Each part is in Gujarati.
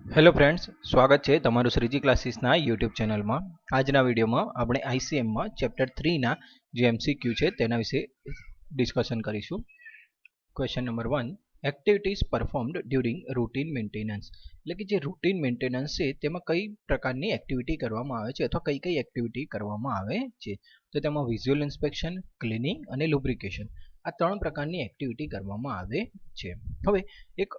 હેલો ફ્રેન્ડ્સ, સ્વાગત છે તમારું શ્રીજી ક્લાસીસના યુટ્યુબ ચેનલમાં. આજના વિડીયોમાં આપણે આઈસીએમમાં ચેપ્ટર 3ના જે એમસીક્યુ છે તેના વિશે ડિસ્કશન કરીશું. Question number 1, activities performed during routine maintenance. એટલે કે જે રૂટીન મેન્ટેનન્સ છે તેમાં કઈ પ્રકારની એક્ટિવિટી કરવામાં આવે છે અથવા કઈ કઈ એક્ટિવિટી કરવામાં આવે છે. તો તેમાં વિઝ્યુઅલ ઇન્સ્પેક્શન, ક્લિનિંગ અને લુબ્રિકેશન આ ત્રણ પ્રકારની એક્ટિવિટી કરવામાં આવે છે. હવે એક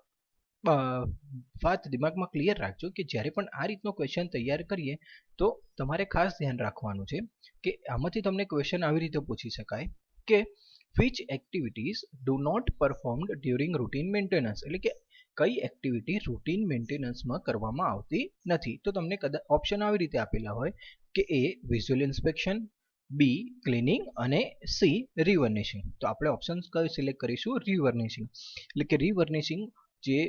વાત દિમાગમાં ક્લિયર રાખજો કે જ્યારે પણ આ રીતનો ક્વેશ્ચન તૈયાર કરીએ તો તમારે ખાસ ધ્યાન રાખવાનું છે કે આમાંથી તમને ક્વેશ્ચન આવી રીતે પૂછી શકાય કે which activities do not performed during routine maintenance. એટલે કે કઈ એક્ટિવિટી રૂટીન મેન્ટેનન્સમાં કરવામાં આવતી નથી. તો તમને કદાચ ઓપ્શન આવી રીતે આપેલા હોય કે એ વિઝ્યુઅલ ઇન્સ્પેક્શન, બી ક્લિનિંગ અને સી રિવર્નિશિંગ. તો આપણે ઓપ્શન કયું સિલેક્ટ કરીશું? રિવર્નિશિંગ. એટલે કે રિવર્નિશિંગ જે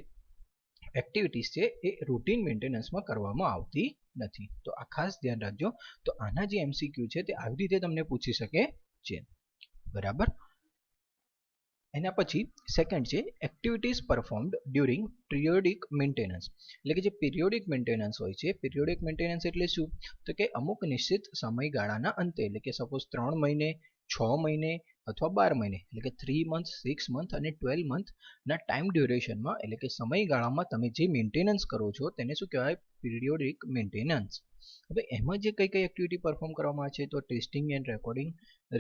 એક્ટિવિટીઝ છે એ રૂટીન મેન્ટેનન્સમાં કરવામાં આવતી નથી. તો આ ખાસ ધ્યાન રાખજો. તો આના જે એમસીક્યુ છે તે આવી રીતે તમને પૂછી શકે છે. બરાબર. એના પછી સેકન્ડ છે activities performed during periodic maintenance. એટલે કે જે પિરિયોડિક મેન્ટેનન્સ હોય છે, પિરિયોડિક મેન્ટેનન્સ એટલે શું? તો કે અમુક નિશ્ચિત સમયગાળાના અંતે, એટલે કે સપોઝ 3 મહિને, 6 મહિને અથવા 12 મહિને, એટલે કે 3 મંથ, 6 મંથ અને 12 મંથના ટાઈમ ડ્યુરેશનમાં, એટલે કે સમયગાળામાં તમે જે મેન્ટેનન્સ કરો છો તેને શું કહેવાય? Periodic maintenance. હવે એમાં જે કઈ કઈ એક્ટિવિટી પરફોર્મ કરવામાં આવે છે તો testing and recording,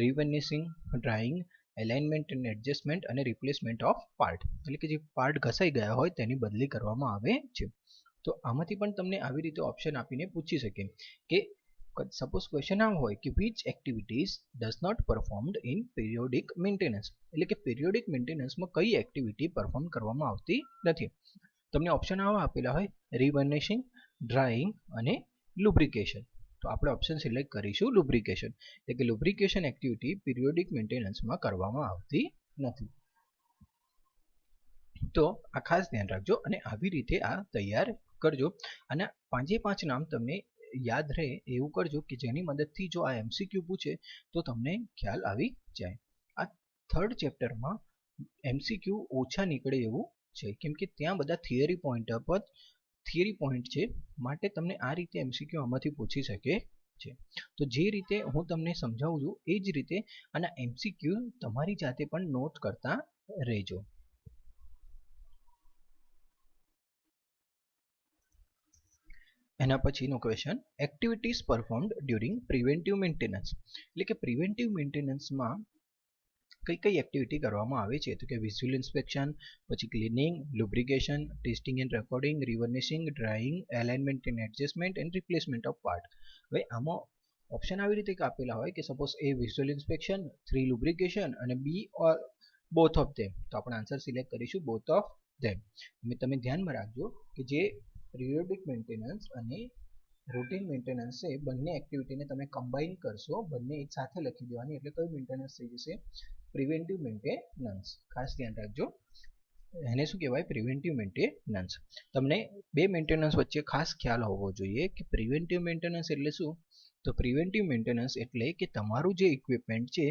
revarnishing, drying, alignment and adjustment અને રિપ્લેસમેન્ટ ઓફ પાર્ટ. એટલે કે જે પાર્ટ ઘસાઈ ગયા હોય તેની બદલી કરવામાં આવે છે. તો આમાંથી પણ તમને આવી રીતે ઓપ્શન આપીને પૂછી શકે કે સપોઝ ક્વેશ્ચન આમ હોય કે which activities does not performed in periodic maintenance. એટલે કે પિરિયોડિક મેન્ટેનન્સમાં કઈ એક્ટિવિટી પરફોર્મ કરવામાં આવતી નથી. તમને ઓપ્શન આવા આપેલા હોય રિવર્નિશિંગ, ડ્રાઇંગ અને લુબ્રિકેશન. તો આપણે ઓપ્શન સિલેક્ટ કરીશું લુબ્રિકેશન. એટલે કે લુબ્રિકેશન એક્ટિવિટી પિરિયોડિક મેન્ટેનન્સમાં કરવામાં આવતી નથી. તો આ ખાસ ધ્યાન રાખજો અને આવી રીતે આ તૈયાર કરજો. અને 5 નામ તમને યાદ રહે એવું કરજો કે જેની મદદથી જો આ એમસીક્યુ પૂછે તો તમને ખ્યાલ આવી જાય. આ થર્ડ ચેપ્ટરમાં એમસીક્યુ ઓછા નીકળે એવું છે, કેમ કે ત્યાં બધા થિયરી પોઈન્ટ છે, માટે તમને આ રીતે એમસીક્યુ આમાંથી પૂછી શકે છે. તો જે રીતે હું તમને સમજાવું છું એ જ રીતે આના એમસીક્યુ તમારી જાતે પણ નોટ કરતા રહેજો. એના પછીનો question activities performed during preventive maintenance. એટલે કે પ્રિવેન્ટિવ મેન્ટેનન્સમાં કઈ કઈ એક્ટિવિટી કરવામાં આવે છે તો કે વિઝ્યુઅલ ઇન્સ્પેક્શન, પછી cleaning, lubrication, testing and recording, revarnishing, drying, alignment and adjustment and replacement of part. હવે આમાં ઓપ્શન આવી રીતે આપેલા હોય કે suppose A visual inspection, 3 lubrication અને B or both of them. તો આપણે આન્સર સિલેક્ટ કરીશું બોથ ઓફ ધેમ. તમે ધ્યાનમાં રાખજો કે જે પિરિયોડિક મેન્ટેનન્સ અને રૂટીન મેન્ટેનન્સ છે બંને એક્ટિવિટીને તમે કમ્બાઈન કરશો, બંને એક સાથે લખી દેવાની, એટલે કયું મેન્ટેનન્સ થઈ જશે? Preventive maintenance. ખાસ ધ્યાન રાખજો, એને શું કહેવાય? Preventive maintenance. તમને બે મેન્ટેનન્સ વચ્ચે ખાસ ખ્યાલ હોવો જોઈએ કે પ્રિવેન્ટિવ મેન્ટેનન્સ એટલે શું? તો પ્રિવેન્ટિવ મેન્ટેનન્સ એટલે કે તમારું જે ઇક્વિપમેન્ટ છે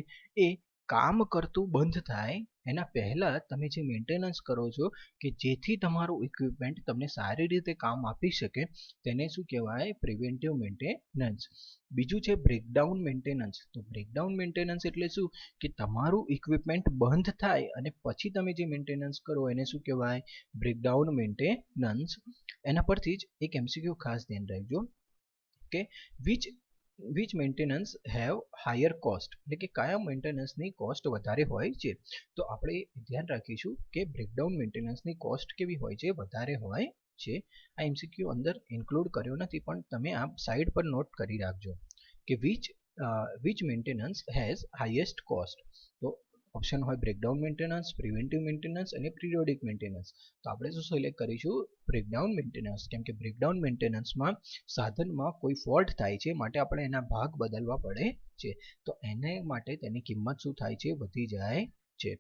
એ કામ કરતું બંધ થાય એના પહેલા તમે જે મેન્ટેનન્સ કરો છો કે જેથી તમારું ઇક્વિપમેન્ટ તમને સારી રીતે કામ આપી શકે તેને શું કહેવાય? Preventive maintenance. બીજું છે બ્રેકડાઉન મેન્ટેનન્સ. તો બ્રેકડાઉન મેન્ટેનન્સ એટલે શું કે તમારું ઇક્વિપમેન્ટ બંધ થાય અને પછી તમે જે મેન્ટેનન્સ કરો એને શું કહેવાય? Breakdown maintenance. એના પરથી જ એક એમસીક્યુ ખાસ ધ્યાન રાખજો કે which maintenance have higher cost. એટલે કે કયા મેન્ટેનન્સની કોસ્ટ વધારે હોય છે. તો આપણે ધ્યાન રાખીશું કે બ્રેકડાઉન મેન્ટેનન્સની કોસ્ટ કેવી હોય છે? વધારે હોય છે. આ એમસીક્યુ અંદર ઇન્ક્લુડ કર્યો નથી પણ તમે આ સાઈડ પર નોટ કરી રાખજો કે which maintenance has highest cost. તો ઓપ્શન હોય બ્રેકડાઉન મેન્ટેનન્સ, પ્રિવેન્ટિવ મેન્ટેનન્સ અને પિરિયોડિક મેન્ટેનન્સ. તો આપણે શું સિલેક્ટ કરીશું? Breakdown maintenance. કેમ કે બ્રેકડાઉન મેન્ટેનન્સમાં સાધનમાં કોઈ ફોલ્ટ થાય છે માટે આપણે એના ભાગ બદલવા પડે છે. તો એને માટે તેની કિંમત શું થાય છે? વધી જાય છે.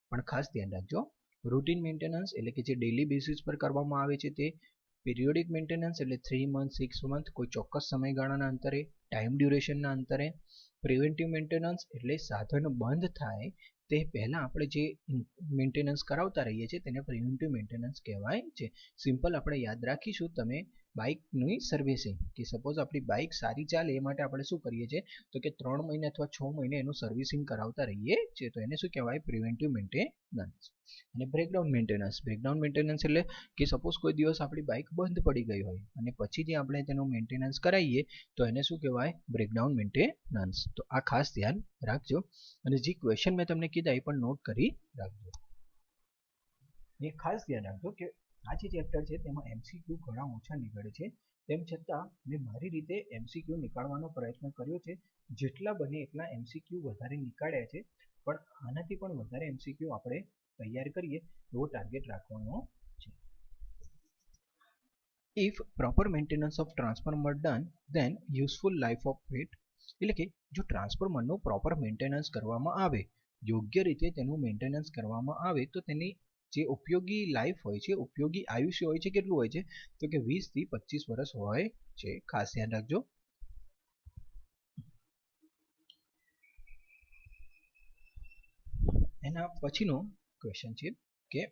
પણ ખાસ ધ્યાન રાખજો, રૂટીન મેન્ટેનન્સ એટલે કે જે ડેલી બેસિસ પર કરવામાં આવે છે તે, પિરિયોડિક મેન્ટેનન્સ એટલે 3 મંથ, 6 મંથ કોઈ ચોક્કસ સમયગાળાના અંતરે, ટાઈમ ડ્યુરેશનના અંતરે, પ્રિવેન્ટિવ મેન્ટેનન્સ એટલે સાધન બંધ થાય તે પહેલાં આપણે જે મેન્ટેનન્સ કરાવતા રહીએ છીએ તેને પ્રિવેન્ટિવ મેન્ટેનન્સ કહેવાય છે. સિમ્પલ આપણે યાદ રાખીશું તમે બાઇકની સર્વિસિંગ કે સપોઝ આપણી બાઇક સારી ચાલે એ માટે આપણે શું કરીએ છીએ તો કે 3 મહિને અથવા 6 મહિને એનું સર્વિસિંગ કરાવતા રહીએ છીએ તો એને શું કહેવાય પ્રિવેન્ટિવ મેન્ટેનન્સ. અને બ્રેકડાઉન મેન્ટેનન્સ એટલે કે સપોઝ કોઈ દિવસ આપણી બાઇક બંધ પડી ગઈ હોય અને પછી જે આપણે તેનું મેન્ટેનન્સ કરાવીએ તો એને શું કહેવાય બ્રેકડાઉન મેન્ટેનન્સ. તો આ ખાસ ધ્યાન રાખજો અને જે ક્વેશ્ચન મેં તમને કીધા એ પણ નોટ કરી રાખજો. એ ખાસ ધ્યાન રાખજો કે આ જે ચેપ્ટર છે તેમાં MCQ ઘણા ઓછા નીકળે છે, તેમ છતાં મેં મારી રીતે MCQ નીકાળવાનો પ્રયત્ન કર્યો છે. જેટલા બને એટલા MCQ વધારે નીકાળ્યા છે, પણ આનાથી પણ વધારે MCQ આપણે તૈયાર કરીએ એવો ટાર્ગેટ રાખવાનો છે. If proper maintenance of transformer done then useful life of it, એટલે કે જો ટ્રાન્સફોર્મરનું પ્રોપર મેન્ટેનન્સ કરવામાં આવે, યોગ્ય રીતે તેનું મેન્ટેનન્સ કરવામાં આવે તો તેની જે ઉપયોગી લાઈફ હોય છે, ઉપયોગી આયુષ્ય હોય છે કેટલું હોય છે તો કે 20 થી 25 વર્ષ હોય છે. ખાસ ધ્યાન રાખજો. એના પછીનો ક્વેશ્ચન છે કે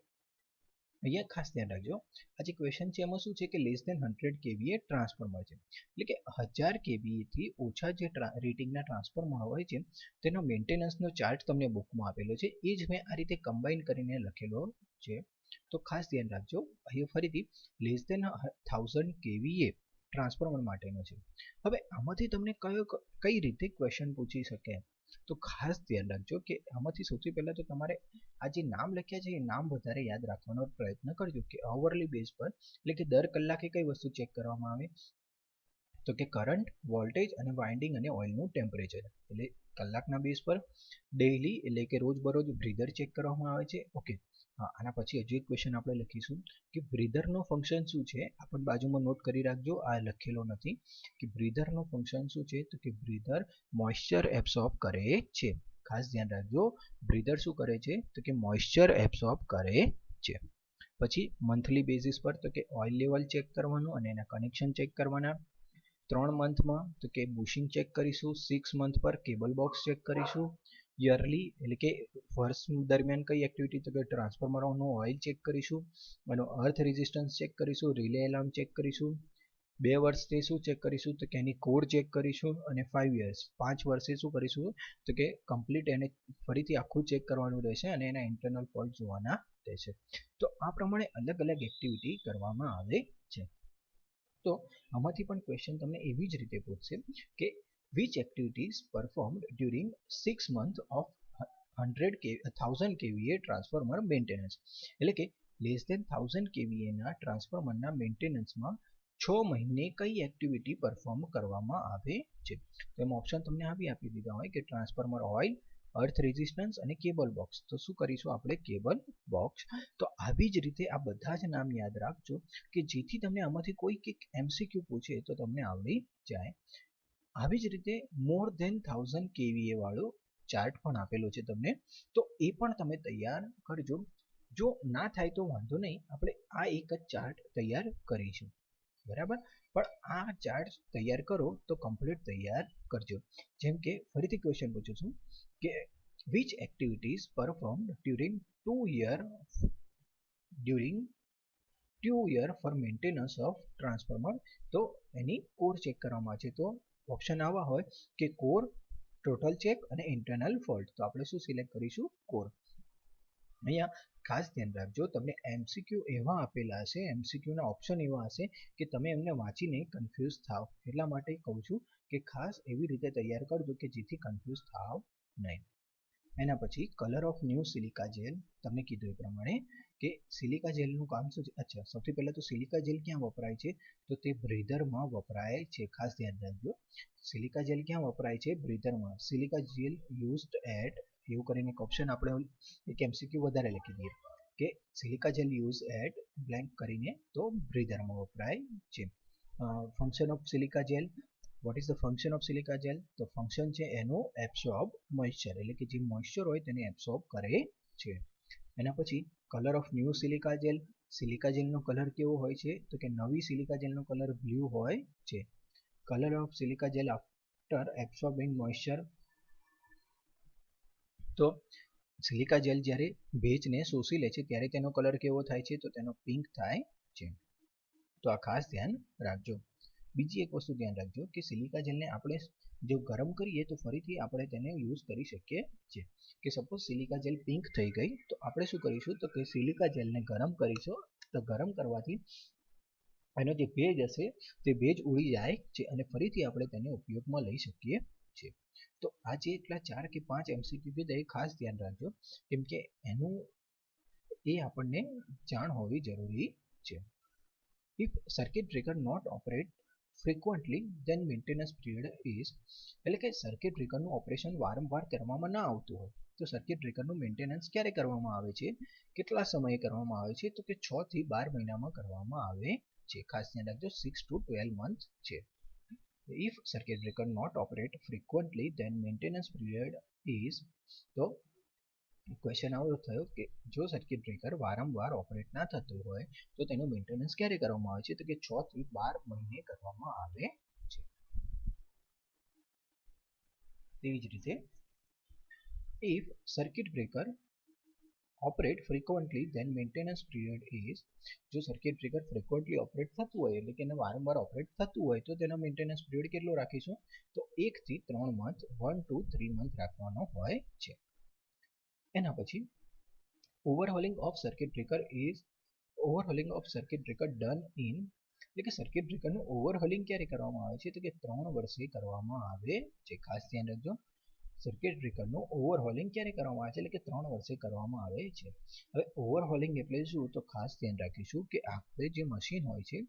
અહીંયા ખાસ ધ્યાન રાખજો, આ જે ક્વેશ્ચન છે એમાં શું છે કે લેસ ધેન 100 kVA ટ્રાન્સફોર્મર છે, એટલે કે 1000 kVA થી ઓછા જે રેટિંગના ટ્રાન્સફોર્મર હોય છે તેનો મેન્ટેનન્સનો ચાર્ટ તમને બુકમાં આપેલો છે, એ જ મેં આ રીતે કમ્બાઈન કરીને લખેલો છે. તો ખાસ ધ્યાન રાખજો. અહીં ફરીથી લેસ ધેન 1000 kVA ટ્રાન્સફોર્મર માટેનો છે. હવે આમાંથી તમને કઈ રીતે ક્વેશ્ચન પૂછી શકે તો ખાસ ધ્યાન રાખજો કે આમાંથી સૌથી પહેલા તો તમારે આ જે નામ લખ્યા છે એ નામ વધારે યાદ રાખવાનો પ્રયત્ન કરજો કે અવરલી બેઝ પર, એટલે કે દર કલાકે કઈ વસ્તુ ચેક કરવામાં આવે તો કે કરંટ, વોલ્ટેજ અને વાઇન્ડિંગ અને ઓઇલનું ટેમ્પરેચર. એટલે કલાકના બેઝ પર ડેઇલી એટલે કે રોજબરોજ બ્રીધર ચેક કરવામાં આવે છે. ઓકે, હા, આના પછી હજુ એક ક્વેશ્ચન આપણે લખીશું કે બ્રીધરનો ફંક્શન શું છે, આપણે બાજુમાં નોટ કરી રાખજો, આ લખેલો નથી કે બ્રીધરનો ફંક્શન શું છે તો કે બ્રીધર મોઇશ્ચર એબ્સોર્બ કરે છે. ખાસ ધ્યાન રાખજો, બ્રીધર શું કરે છે તો કે મોઇશ્ચર એબ્સોર્બ કરે છે. પછી મંથલી બેઝિસ પર તો કે ઓઇલ લેવલ ચેક કરવાનું અને એના કનેક્શન ચેક કરવાના. 3 મંથમાં તો કે બુશિંગ ચેક કરીશું. 6 મંથ પર કેબલ બોક્સ ચેક કરીશું. યરલી એટલે કે વર્ષ દરમિયાન કઈ એક્ટિવિટી તો કે ટ્રાન્સફોર્મરનું ઓઇલ ચેક કરીશું, એનો અર્થ રેઝિસ્ટન્સ ચેક કરીશું, રિલે એલાર્મ ચેક કરીશું. 2 વર્ષે શું ચેક કરીશું તો કે એની કોર ચેક કરીશું. અને 5 યર્સ 5 વર્ષે શું કરીશું તો કે કમ્પ્લીટ એને ફરીથી આખું ચેક કરવાનું રહેશે અને એના ઇન્ટરનલ ફોલ્ટ જોવાના રહેશે. તો આ પ્રમાણે અલગ અલગ એક્ટિવિટી કરવામાં આવે છે. તો આમાંથી પણ ક્વેશ્ચન તમને એવી જ રીતે પૂછશે કે which activities performed during 6 months of 1000 kVA transformer maintenance, એટલે કે લેસ ધેન 1000 kVA ના ટ્રાન્સફોર્મરના મેન્ટેનન્સમાં 6 મહિને કઈ એક્ટિવિટી પરફોર્મ કરવામાં આવે છે. તો એમાં ઓપ્શન તમને આપી દીધા હોય કે ટ્રાન્સફોર્મર ઓઇલ, અર્થ રેઝિસ્ટન્સ અને કેબલ બોક્સ. તો શું કરીશું આપણે કેબલ બોક્સ. તો આવી જ રીતે આ બધા જ નામ યાદ રાખજો કે જેથી તમને આમાંથી કોઈ MCQ પૂછે તો તમને આવડી જાય. આવી જ રીતે મોર ધેન 1000 kVA વાળો ચાર્ટ પણ આપેલો છે તમને, તો એ પણ તમે તૈયાર કરજો. જો ના થાય તો વાંધો નહીં, આપણે આ એક જ ચાર્ટ તૈયાર કરીશું, બરાબર. પણ આ ચાર્ટ તૈયાર કરો તો કમ્પ્લીટ તૈયાર કરજો. જેમ કે ફરીથી ક્વેશ્ચન પૂછું છું કે which activities performed during 2 year for maintenance of transformer. તો એની કોર ચેક કરવામાં છે. તો ઓપ્શન આવા હોય કે કોર, ટોટલ ચેક અને ઇન્ટરનલ ફોલ્ટ. તો આપણે શું સિલેક્ટ કરીશું કોર. અહીંયા ખાસ ધ્યાન રાખજો, તમને MCQ એવા આપેલા હશે, MCQ ના ઓપ્શન એવા હશે કે તમે એમને વાંચીને કન્ફ્યુઝ થાવ. એટલા માટે કહું છું કે ખાસ એવી રીતે તૈયાર કરજો કે જેથી કન્ફ્યુઝ થાવ નહીં. એના પછી colour of new silica gel, તમને કીધું એ પ્રમાણે કે સિલિકા જેલનું કામ શું છે. અચ્છા, સૌથી પહેલા તો સિલિકા જેલ ક્યાં વપરાય છે તો તે બ્રીધરમાં વપરાય છે. ખાસ ધ્યાન રાખજો, સિલિકા જેલ ક્યાં વપરાય છે બ્રીધરમાં. સિલિકા જેલ યુઝડ એટ, એવું કરીને એક ઓપ્શન આપણે એક MCQ વધારે લખી દઈએ કે silica gel use at blank કરીને તો બ્રીધરમાં વપરાય છે. Function of silica gel, what is the function of silica gel. તો ફંક્શન છે એનું એબ્સોર્બ મોઇશ્ચર, એટલે કે જે મોઇશ્ચર હોય તેને એબ્સોર્બ કરે છે. એના પછી colour of new silica gel, silica જેલનો કલર કેવો હોય છે તો કે નવી સિલિકા જેલનો કલર બ્લુ હોય છે. Colour of silica gel after absorbing moisture, તો સિલિકા જેલ જ્યારે ભેજને શોષી લે છે ત્યારે તેનો કલર કેવો થાય છે? તો તેનો પિંક થાય છે. તો આ ખાસ ધ્યાન રાખજો. બીજી એક વસ્તુ ધ્યાન રાખજો કે સિલિકા જેલને આપણે જો ગરમ કરીએ તો ફરીથી આપણે તેને યુઝ કરી શકીએ છીએ. કે સપોઝ સિલિકા જેલ પિંક થઈ ગઈ તો આપણે શું કરીશું? તો કે સિલિકા જેલને ગરમ કરીશું. તો ગરમ કરવાથી એનો જે ભેજ હશે તે ભેજ ઉડી જાય છે અને ફરીથી આપણે તેને ઉપયોગમાં લઈ શકીએ છીએ. તો આ જે એટલા 4 કે 5 MCQ છે એ ખાસ ધ્યાન રાખજો, કેમ કે એનું એ આપણને જાણ હોવી જરૂરી છે. If circuit breaker not operate frequently then maintenance period is, એટલે કે સર્કિટ બ્રેકરનું ઓપરેશન વારંવાર કરવામાં ના આવતું હોય તો સર્કિટ બ્રેકરનું મેન્ટેનન્સ ક્યારે કરવામાં આવે છે? કેટલા સમયે કરવામાં આવે છે? તો કે 6 થી 12 મહિનામાં કરવામાં આવે છે. ખાસ ધ્યાન રાખજો, 6 to 12 months છે. If circuit breaker not operate frequently then maintenance period is, તો ક્વેશ્ચન આવો થયો કે જો સર્કિટ બ્રેકર વારંવાર ઓપરેટ ના થતું હોય તો તેનું મેન્ટેનન્સ ક્યારે કરવામાં આવે છે? તો કે 6 થી 12 મહિને કરવામાં આવે છે. તેવી જ રીતે if circuit breaker operate frequently then maintenance period is, જો સર્કિટ બ્રેકર ફ્રીક્વન્ટલી ઓપરેટ થતું હોય એટલે કે એને વારંવાર ઓપરેટ થતું હોય તો તેનો મેન્ટેનન્સ પીરિયડ કેટલો રાખીશું? તો 1 થી 3 મંથ, 1 to 3 મંથ રાખવાનો હોય છે. એના પછી overhauling of circuit breaker is, overhauling of circuit breaker done in, એટલે કે સર્કિટ બ્રેકરનું ઓવરહોલિંગ ક્યારે કરવામાં આવે છે? તો કે 3 વર્ષે કરવામાં આવે છે. ખાસ ધ્યાન રાખજો, સર્કિટ બ્રેકરનું ઓવરહોલિંગ ક્યારે કરવામાં આવે છે? એટલે કે 3 વર્ષે કરવામાં આવે છે. હવે ઓવરહોલિંગ એટલે શું? તો ખાસ ધ્યાન રાખીશું કે આપણે જે મશીન હોય છે,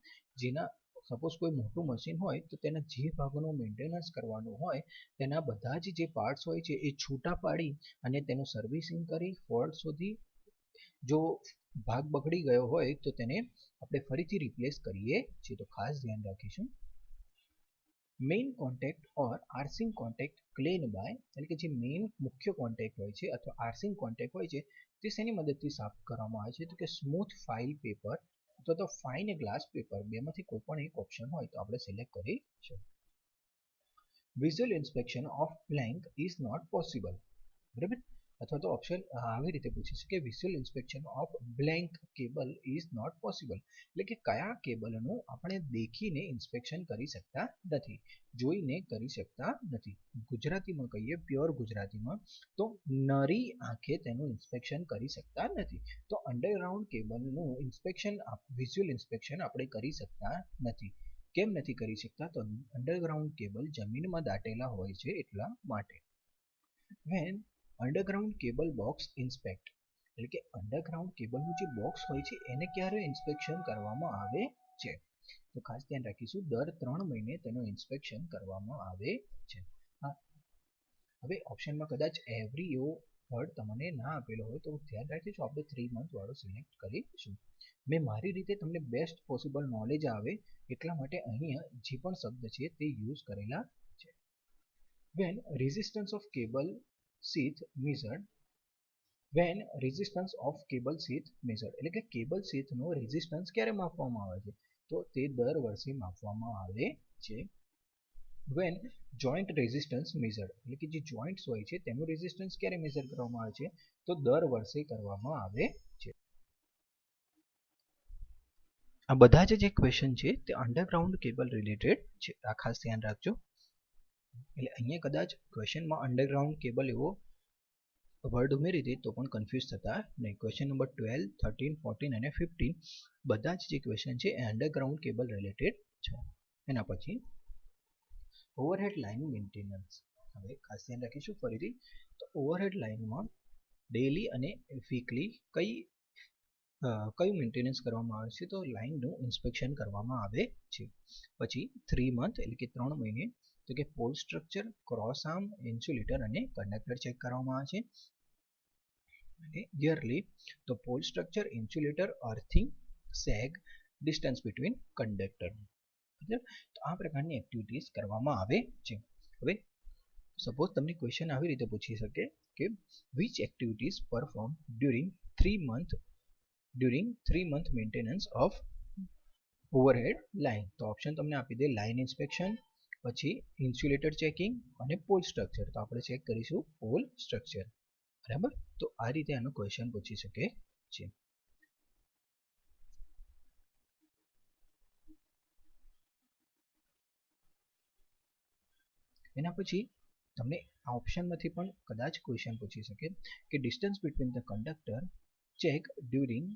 જેના સપોઝ કોઈ મોટું મશીન હોય તો તેના જે ભાગોનું મેન્ટેનન્સ કરવાનું હોય તેના બધા જ જે પાર્ટ્સ હોય છે એ છૂટા પાડી અને તેનું સર્વિસિંગ કરી ફોલ્ટ શોધી, જો ભાગ બગડી ગયો હોય તો તેને આપણે ફરીથી રિપ્લેસ કરીએ છીએ. તો ખાસ ધ્યાન રાખીશું. Main contact or arcing contact clean by, એટલે કે જે મેઇન મુખ્ય કોન્ટેક્ટ હોય છે અથવા આર્સિંગ કોન્ટેક્ટ હોય છે તે શેની મદદથી સાફ કરવામાં આવે છે? તો કે સ્મૂથ ફાઇલ પેપર અથવા તો ફાઇન ગ્લાસ પેપર, બેમાંથી કોઈ પણ એક ઓપ્શન હોય તો આપણે સિલેક્ટ કરીશું. Visual inspection of blank is not possible, બરાબર? અથવા તો ઓપ્શન આવી રીતે પૂછી છે કે visual inspection of blank cable is not possible, એટલે કે કયા કેબલનું આપણે દેખીને ઇન્સ્પેક્શન કરી શકતા નથી, જોઈને કરી શકતા નથી. ગુજરાતીમાં કહીએ, પ્યોર ગુજરાતીમાં તો નરી આંખે તેનું ઇન્સ્પેક્શન કરી શકતા નથી. તો અંડરગ્રાઉન્ડ કેબલનું ઇન્સ્પેક્શન, વિઝ્યુઅલ ઇન્સ્પેક્શન આપણે કરી શકતા નથી. કેમ નથી કરી શકતા? તો અંડરગ્રાઉન્ડ કેબલ જમીનમાં દાટેલા હોય છે એટલા માટે. When underground cable box inspect, એટલે કે અંડરગ્રાઉન્ડ કેબલનું જે બોક્સ હોય છે એને ક્યારે ઇન્સ્પેક્શન કરવામાં આવે છે? તો ખાસ ધ્યાન રાખીશું, દર 3 મહિને તેનું ઇન્સ્પેક્શન કરવામાં આવે છે. હવે ઓપ્શનમાં કદાચ એવરી એવો વર્ડ તમને ના આપેલો હોય તો ધ્યાન રાખીશું, આપણે 3 મંથ વાળો સિલેક્ટ કરીશું. મેં મારી રીતે તમને બેસ્ટ પોસિબલ નોલેજ આવે એટલા માટે અહીંયા જે પણ શબ્દ છે તે યુઝ કરેલા છે. When resistance of cable sheath measured, when resistance of cable sheath measured, એટલે કે કેબલ શીથનો રેઝિસ્ટન્સ ક્યારે માપવામાં આવે છે? તો તે દર વર્ષે માપવામાં આવે છે. વેન જોઈન્ટ રેઝિસ્ટન્સ મેઝર્ડ, એટલે કે જે જોઈન્ટ્સ હોય છે તેનું રેઝિસ્ટન્સ ક્યારે મેઝર કરવામાં આવે છે? તો દર વર્ષે કરવામાં આવે છે. આ બધા જે ક્વેશ્ચન છે તે અંડરગ્રાઉન્ડ કેબલ રિલેટેડ છે, આ ખાસ ધ્યાન રાખજો. એટલે અહીંયા કદાચ ક્વેશ્ચનમાં અંડરગ્રાઉન્ડ કેબલ એવો વર્ડ ઉમેરી દે તો પણ કન્ફ્યુઝ થતા નહીં. ક્વેશ્ચન નંબર 12, 13, 14 અને 15 બધા જ જે ક્વેશ્ચન છે એ અંડરગ્રાઉન્ડ કેબલ રિલેટેડ છે. એના પછી ઓવરહેડ લાઇન મેન્ટેનન્સ, હવે ખાસ ધ્યાન રાખીશું ફરીથી. તો ઓવરહેડ લાઇનમાં ડેલી અને વીકલી કયું મેન્ટેનન્સ કરવામાં આવે છે? તો લાઇનનું ઇન્સ્પેક્શન કરવામાં આવે છે. પછી 3 મંથ, એટલે કે 3 મહિને, તો કે pole structure, cross arm, insulator અને કંડક્ટર ચેક કરવામાં આવે છે. અને યરલી તો pole structure, insulator, earthing, sag, distance between conductor. તો આ પ્રકારની એક્ટિવિટીઝ કરવામાં આવે છે. હવે સપોઝ તમને ક્વેશ્ચન આવી રીતે પૂછી શકે કે which activities perform during 3 month maintenance of overhead line. તો ઓપ્શન તમને આપી દે લાઇન ઇન્સ્પેક્શન, પછી ઇન્સ્યુલેટર ચેકિંગ અને પોલ સ્ટ્રક્ચર. તો આપણે ચેક કરીશું પોલ સ્ટ્રક્ચર. બરાબર. તો આ રીતે આનો ક્વેશ્ચન પૂછી શકે છે. એના પછી તમને આ ઓપ્શનમાંથી પણ કદાચ ક્વેશ્ચન પૂછી શકે કે distance between the conductor check during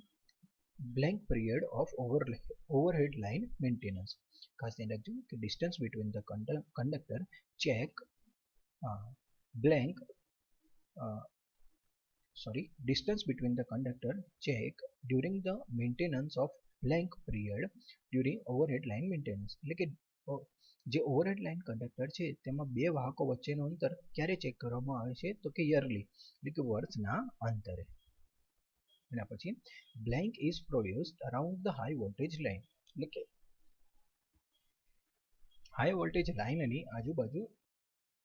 blank period of overhead line maintenance. ખાસ ધ્યાન રાખજો કે distance between the conductor check blank distance between the conductor check during the maintenance of blank period during overhead line maintenance. એટલે કે જે ઓવરહેડ લાઇન કંડક્ટર છે તેમાં બે વાહકો વચ્ચેનું અંતર ક્યારે ચેક કરવામાં આવે છે તો કે યરલી એટલે કે વર્ષના અંતરે. એના પછી blank is produced around the high voltage line. એટલે કે હાઈ વોલ્ટેજ લાઇનની આજુબાજુ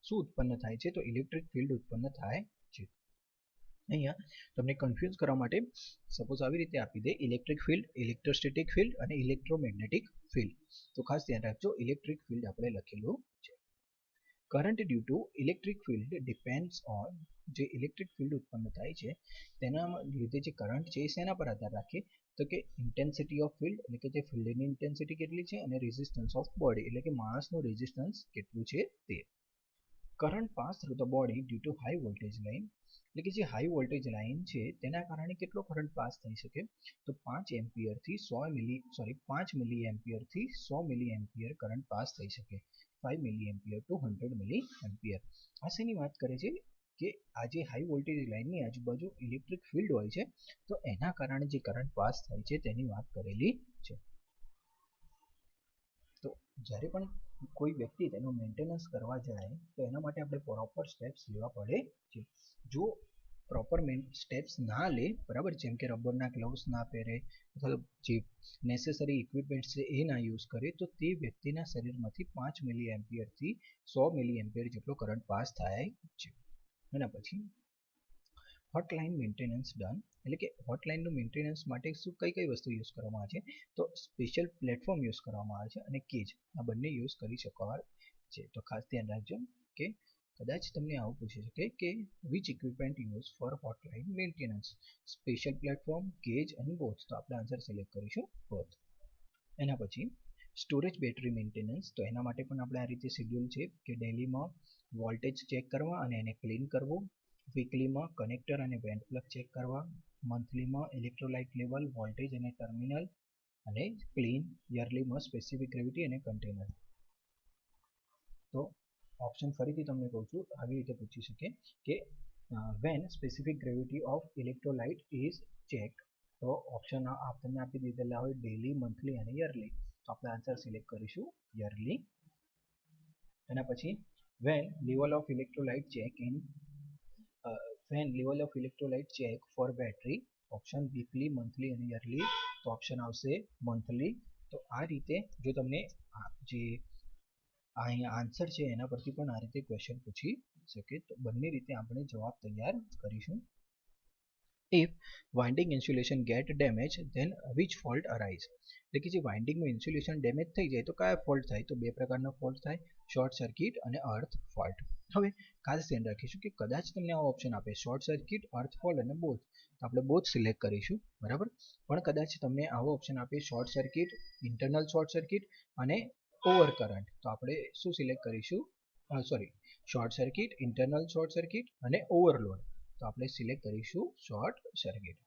શું ઉત્પન્ન થાય છે તો ઇલેક્ટ્રિક ફિલ્ડ ઉત્પન્ન થાય છે. અહીંયા તમને કન્ફ્યુઝ કરવા માટે સપોઝ આવી રીતે આપી દે ઇલેક્ટ્રિક ફિલ્ડ, ઇલેક્ટ્રોસ્ટેટિક ફિલ્ડ અને ઇલેક્ટ્રોમેગ્નેટિક ફિલ્ડ. તો ખાસ ધ્યાન રાખજો ઇલેક્ટ્રિક ફિલ્ડ આપણે લખેલું છે. Current due to electric field depends on, જે ઇલેક્ટ્રિક ફિલ્ડ ઉત્પન્ન થાય છે તેના લીધે જે કરંટ છે એ શેના પર આધાર રાખે તો કે ઇન્ટેન્સિટી ઓફ ફિલ્ડ એટલે કે જે ફિલ્ડની ઇન્ટેન્સિટી કેટલી છે અને રેઝિસ્ટન્સ ઓફ બોડી એટલે કે માસનું રેઝિસ્ટન્સ કેટલું છે તે. Current pass through the body due to high voltage line એટલે કે જે હાઈ વોલ્ટેજ લાઇન છે તેના કારણે કેટલો કરંટ પાસ થઈ શકે તો 5 એમ્પિયરથી 5 મિલી એમ્પિયરથી 100 મિલી એમ્પિયર કરંટ પાસ થઈ શકે. 5 મિલી એમ્પિયર ટુ 100 મિલી એમ્પિયર. આ શેની વાત કરે છે કે આ જે હાઈ વોલ્ટેજ લાઇનની આજુબાજુ ઇલેક્ટ્રિક ફિલ્ડ હોય છે તો એના કારણે જે કરંટ પાસ થાય છે તેની વાત કરેલી છે. તો જ્યારે પણ કોઈ વ્યક્તિ તેનું મેન્ટેનન્સ કરવા જાય તો એના માટે આપણે પ્રોપર સ્ટેપ્સ લેવા પડે છે. જો પ્રોપર સ્ટેપ્સ ના લે, બરાબર, જેમ કે રબરના ગ્લવ્સ ના પહેરે અથવા જે નેસેસરી ઇક્વિપમેન્ટ્સ છે એ ના યુઝ કરે તો તે વ્યક્તિના શરીરમાંથી 5 મિલી એમ્પિયરથી 100 મિલી એમ્પિયર જેટલો કરંટ પાસ થાય છે. એના પછી હોટલાઇન મેન્ટેનન્સ ડન એટલે કે હોટલાઇનનું મેન્ટેનન્સ માટે કઈ કઈ વસ્તુ યુઝ કરવામાં આવે છે તો સ્પેશિયલ પ્લેટફોર્મ યુઝ કરવામાં આવે છે અને કેજ આ બંને યુઝ કરી શકાય છે. તો ખાસ ધ્યાન રાખજો કે કદાચ તમને આવું પૂછી શકે કે which equipment use for hotline maintenance, special platform, cage અને બોથ. તો આપણે આન્સર સિલેક્ટ કરીશું બોથ. એના પછી સ્ટોરેજ બેટરી મેન્ટેનન્સ, તો એના માટે પણ આપણે આ રીતે શેડ્યુલ છે કે ડેલીમાં વોલ્ટેજ ચેક કરવા અને એને ક્લીન કરવું, વીકલીમાં કનેક્ટર અને વેન્ટ પ્લગ ચેક કરવા, મંથલીમાં ઇલેક્ટ્રોલાઇટ લેવલ, વોલ્ટેજ અને ટર્મિનલ અને ક્લીન, યરલીમાં સ્પેસિફિક ગ્રેવિટી અને કન્ટેનર. તો ઓપ્શન ફરીથી તમને કહું છું આવી રીતે પૂછી શકે કે when specific gravity of electrolyte is check. તો ઓપ્શન આપણને આપી દીધેલા હોય ડેલી, મંથલી અને યરલી. તો આપણે આન્સર સિલેક્ટ કરીશું યરલી. એના પછી when level of electrolyte check in when level of electrolyte check for battery, option weekly, monthly અને યરલી. તો ઓપ્શન આવશે મંથલી. તો આ રીતે જો તમને જે અહીંયા આન્સર છે એના પરથી પણ આ રીતે ક્વેશ્ચન પૂછી શકે તો બંને રીતે આપણે જવાબ તૈયાર કરીશું. If winding insulation get damaged then which fault arise, એટલે કે જે વાઇન્ડિંગનું ઇન્સ્યુલેશન ડેમેજ થઈ જાય તો કયા ફોલ્ટ થાય તો બે પ્રકારના ફોલ્ટ થાય, શોર્ટ સર્કિટ અને અર્થ ફોલ્ટ. હવે ખાસ ધ્યાન રાખીશું કે કદાચ તમને આવો ઓપ્શન આપે શોર્ટ સર્કિટ, અર્થ ફોલ્ટ અને બોથ, તો આપણે બોથ સિલેક્ટ કરીશું, બરાબર. પણ કદાચ તમને આવો ઓપ્શન આપે short circuit, internal short circuit અને ઓવર કરંટ, તો આપણે શું સિલેક્ટ કરીશું short circuit, internal short circuit અને ઓવરલોડ. તો આપણે સિલેક્ટ કરીશું short circuit.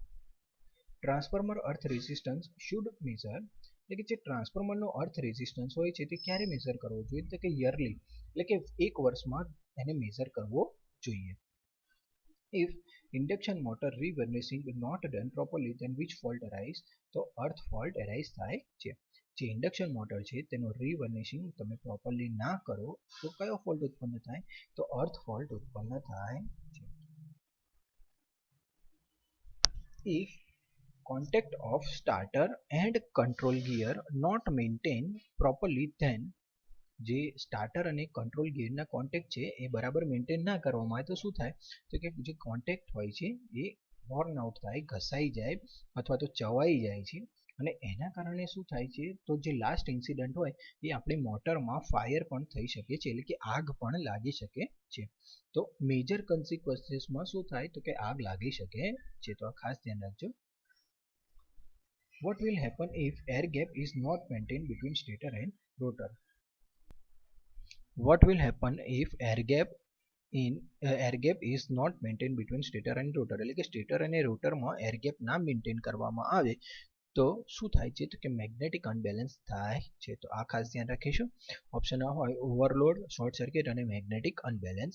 Transformer earth resistance should measure, એટલે કે જે ટ્રાન્સફોર્મરનો અર્થ રેઝિસ્ટન્સ હોય છે તે ક્યારે મેઝર કરવો જોઈએ તો કે યરલી, એટલે કે એક વર્ષમાં એને મેઝર કરવો જોઈએ. If induction motor revarnishing not done properly then which fault arise, તો અર્થ ફોલ્ટ arise થાય છે. જે ઇન્ડક્શન મોટર છે તેનો રીવર્નિશિંગ તમે પ્રોપરલી ના કરો તો કયો ફોલ્ટ ઉત્પન્ન થાય તો અર્થ ફોલ્ટ ઉત્પન્ન થાય છે. If contact of starter and control gear not maintained properly then, જે સ્ટાર્ટર અને કંટ્રોલ ગિયરના કોન્ટેક્ટ છે એ બરાબર મેન્ટેન ના કરવામાં આવે તો શું થાય તો કે જે કોન્ટેક્ટ હોય છે એ વોર્ન આઉટ થાય, ઘસાઈ જાય અથવા તો ચવાઈ જાય છે. અને એના કારણે શું થાય છે તો જે લાસ્ટ ઇન્સિડન્ટ હોય એ આપણી મોટરમાં ફાયર પણ થઈ શકે છે એટલે કે આગ પણ લાગી શકે છે. તો મેજર કન્સિક્વન્સીસમાં શું થાય તો કે આગ લાગી શકે છે. તો આ ખાસ ધ્યાન રાખજો. What will happen if air gap is not maintained between stator and rotor? What will happen if air gap is not maintained between stator and rotor? એટલે કે સ્ટેટર અને રોટરમાં એર ગેપ ના મેન્ટેન કરવામાં આવે તો શું થાય છે તો કે મેગ્નેટિક અનબેલેન્સ થાય છે. તો આ ખાસ ધ્યાન રાખીશું. ઓપ્શન આ હોય ઓવરલોડ, શોર્ટ સર્કિટ અને મેગ્નેટિક અનબેલેન્સ.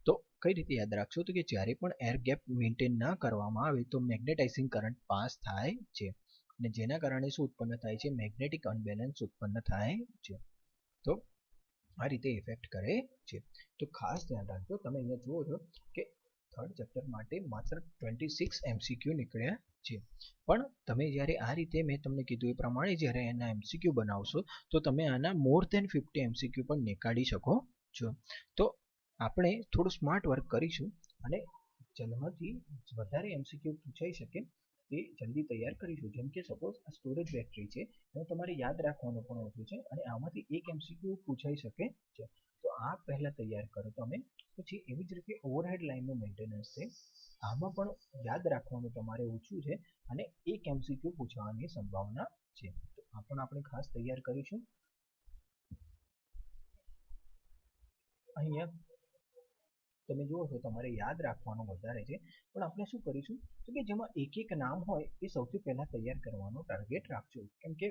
તો કઈ રીતે યાદ રાખશો તો કે જ્યારે પણ એર ગેપ મેન્ટેન ના કરવામાં આવે તો મેગ્નેટાઇઝિંગ કરંટ પાસ થાય છે અને જેના કારણે શું ઉત્પન્ન થાય છે મેગ્નેટિક અનબેલેન્સ ઉત્પન્ન થાય છે. તો આ રીતે ઇફેક્ટ કરે છે. તો ખાસ ધ્યાન રાખજો. તમે અહીંયા જુઓ છો કે થર્ડ ચેપ્ટર માટે માત્ર 26 એમસીક્યુ નીકળ્યા છે, પણ તમે જ્યારે આ રીતે મેં તમને કીધું એ પ્રમાણે જ્યારે એના એમસીક્યુ બનાવશો તો તમે આના મોર ધેન 50 એમસીક્યુ પણ નીકાળી શકો છો. તો આપણે થોડું સ્માર્ટ વર્ક કરીશું અને જન્મથી વધારે એમસીક્યુ પૂછાઈ શકે તે જલ્દી તૈયાર કરીશું. જેમ કે સપોઝ આ સ્ટોરેજ બેટરી છે તો તમારે યાદ રાખવાનું પણ ઓછું છે અને આમાંથી એક એમસીક્યુ પૂછાઈ શકે છે. તો આ પહેલા તૈયાર કરો તમે. પછી એવી જ રીતે ઓવરહેડ લાઇનનું મેન્ટેનન્સ છે, આમાં પણ યાદ રાખવાનું તમારે ઓછું છે અને એક એમસીક્યુ પૂછવાની સંભાવના છે. તો આ પણ આપણે ખાસ તૈયાર કરીશું. અહીંયા તમે જુઓ છો તમારે યાદ રાખવાનું વધારે છે, પણ આપણે શું કરીશું તો કે જેમાં એક એક નામ હોય એ સૌથી પહેલા તૈયાર કરવાનો ટાર્ગેટ રાખજો. કેમ કે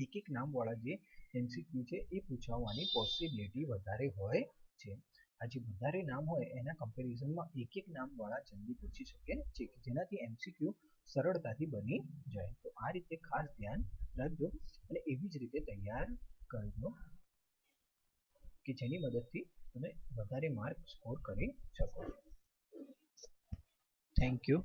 એક એક નામવાળા જે એમસીક્યુ છે એ પૂછાવાની પોસિબિલિટી વધારે હોય છે. આ જે વધારે નામ હોય એના કમ્પેરિઝનમાં એક એક નામવાળા જલ્દી પૂછી શકે છે, જેનાથી એમસીક્યુ સરળતાથી બની જાય. તો આ રીતે ખાસ ધ્યાન રાખજો અને એવી જ રીતે તૈયાર કરજો કે જેની મદદથી તમે વધારે માર્ક સ્કોર કરી શકો. Thank you.